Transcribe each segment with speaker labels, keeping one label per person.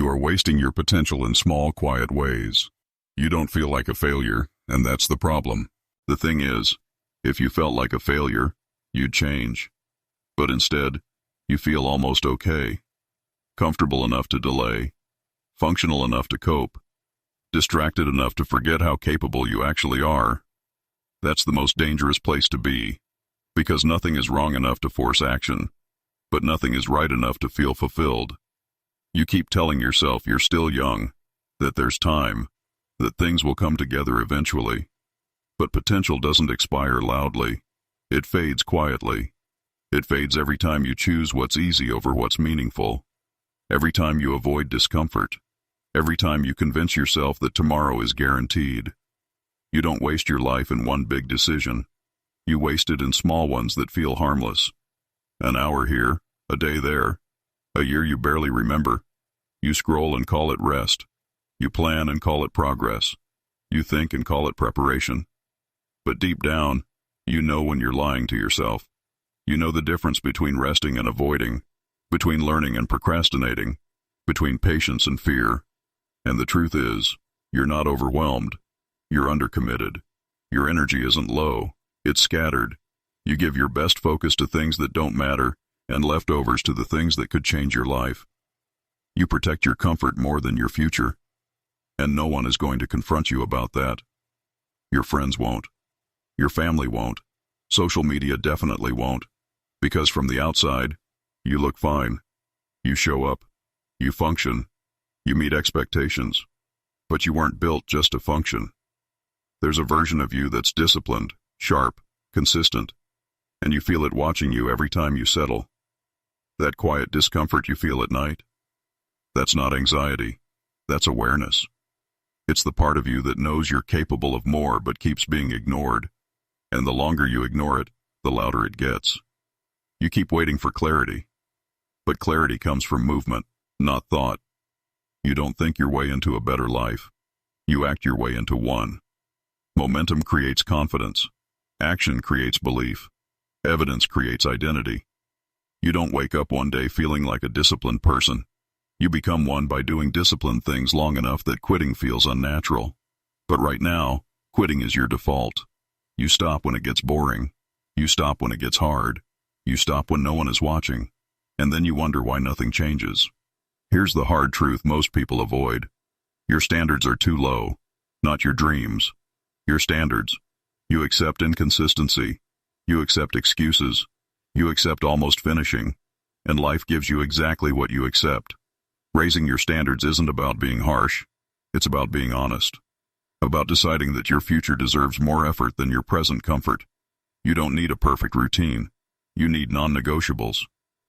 Speaker 1: You are wasting your potential in small, quiet ways. You don't feel like a failure, and that's the problem. The thing is, if you felt like a failure, you'd change. But instead, you feel almost okay. Comfortable enough to delay. Functional enough to cope. Distracted enough to forget how capable you actually are. That's the most dangerous place to be, because nothing is wrong enough to force action, but nothing is right enough to feel fulfilled. You keep telling yourself you're still young, that there's time, that things will come together eventually. But potential doesn't expire loudly. It fades quietly. It fades every time you choose what's easy over what's meaningful. Every time you avoid discomfort. Every time you convince yourself that tomorrow is guaranteed. You don't waste your life in one big decision. You waste it in small ones that feel harmless. An hour here, a day there, a year you barely remember. You scroll and call it rest. You plan and call it progress. You think and call it preparation. But deep down, you know when you're lying to yourself. You know the difference between resting and avoiding, between learning and procrastinating, between patience and fear. And the truth is, you're not overwhelmed. You're undercommitted. Your energy isn't low. It's scattered. You give your best focus to things that don't matter, and leftovers to the things that could change your life. You protect your comfort more than your future. And no one is going to confront you about that. Your friends won't. Your family won't. Social media definitely won't. Because from the outside, you look fine. You show up. You function. You meet expectations. But you weren't built just to function. There's a version of you that's disciplined, sharp, consistent, and you feel it watching you every time you settle. That quiet discomfort you feel at night, that's not anxiety, that's awareness. It's the part of you that knows you're capable of more but keeps being ignored, and the longer you ignore it, the louder it gets. You keep waiting for clarity, but clarity comes from movement, not thought. You don't think your way into a better life. You act your way into one. Momentum creates confidence. Action creates belief. Evidence creates identity. You don't wake up one day feeling like a disciplined person. You become one by doing disciplined things long enough that quitting feels unnatural. But right now, quitting is your default. You stop when it gets boring. You stop when it gets hard. You stop when no one is watching. And then you wonder why nothing changes. Here's the hard truth most people avoid. Your standards are too low, not your dreams. Your standards. You accept inconsistency. You accept excuses. You accept almost finishing. And life gives you exactly what you accept. Raising your standards isn't about being harsh. It's about being honest. About deciding that your future deserves more effort than your present comfort. You don't need a perfect routine. You need non-negotiables.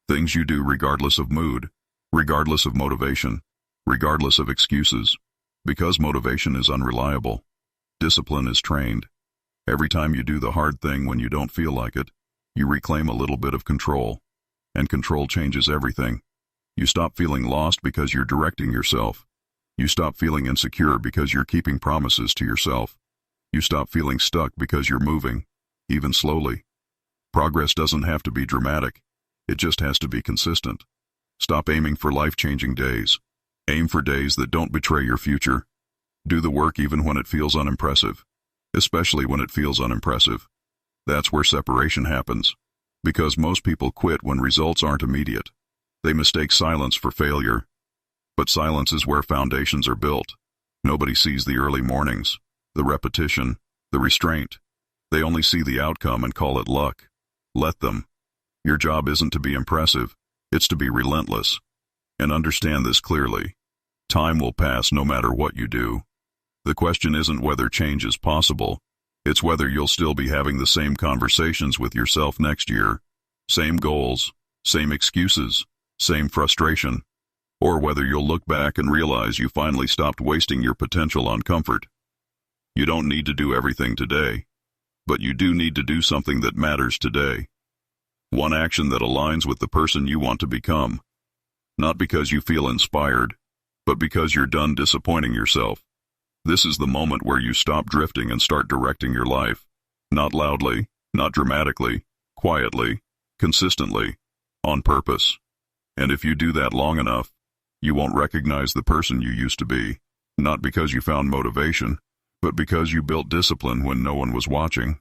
Speaker 1: Things you do regardless of mood, regardless of motivation, regardless of excuses. Because motivation is unreliable. Discipline is trained. Every time you do the hard thing when you don't feel like it, you reclaim a little bit of control. And control changes everything. You stop feeling lost because you're directing yourself. You stop feeling insecure because you're keeping promises to yourself. You stop feeling stuck because you're moving, even slowly. Progress doesn't have to be dramatic. It just has to be consistent. Stop aiming for life-changing days. Aim for days that don't betray your future. Do the work even when it feels unimpressive. Especially when it feels unimpressive. That's where separation happens. Because most people quit when results aren't immediate. They mistake silence for failure. But silence is where foundations are built. Nobody sees the early mornings, the repetition, the restraint. They only see the outcome and call it luck. Let them. Your job isn't to be impressive. It's to be relentless. And understand this clearly. Time will pass no matter what you do. The question isn't whether change is possible. It's whether you'll still be having the same conversations with yourself next year. Same goals, same excuses, same frustration. Or whether you'll look back and realize you finally stopped wasting your potential on comfort. You don't need to do everything today. But you do need to do something that matters today. One action that aligns with the person you want to become. Not because you feel inspired, but because you're done disappointing yourself. This is the moment where you stop drifting and start directing your life. Not loudly, not dramatically, quietly, consistently, on purpose. And if you do that long enough, You won't recognize the person you used to be, not because you found motivation, but because you built discipline when no one was watching.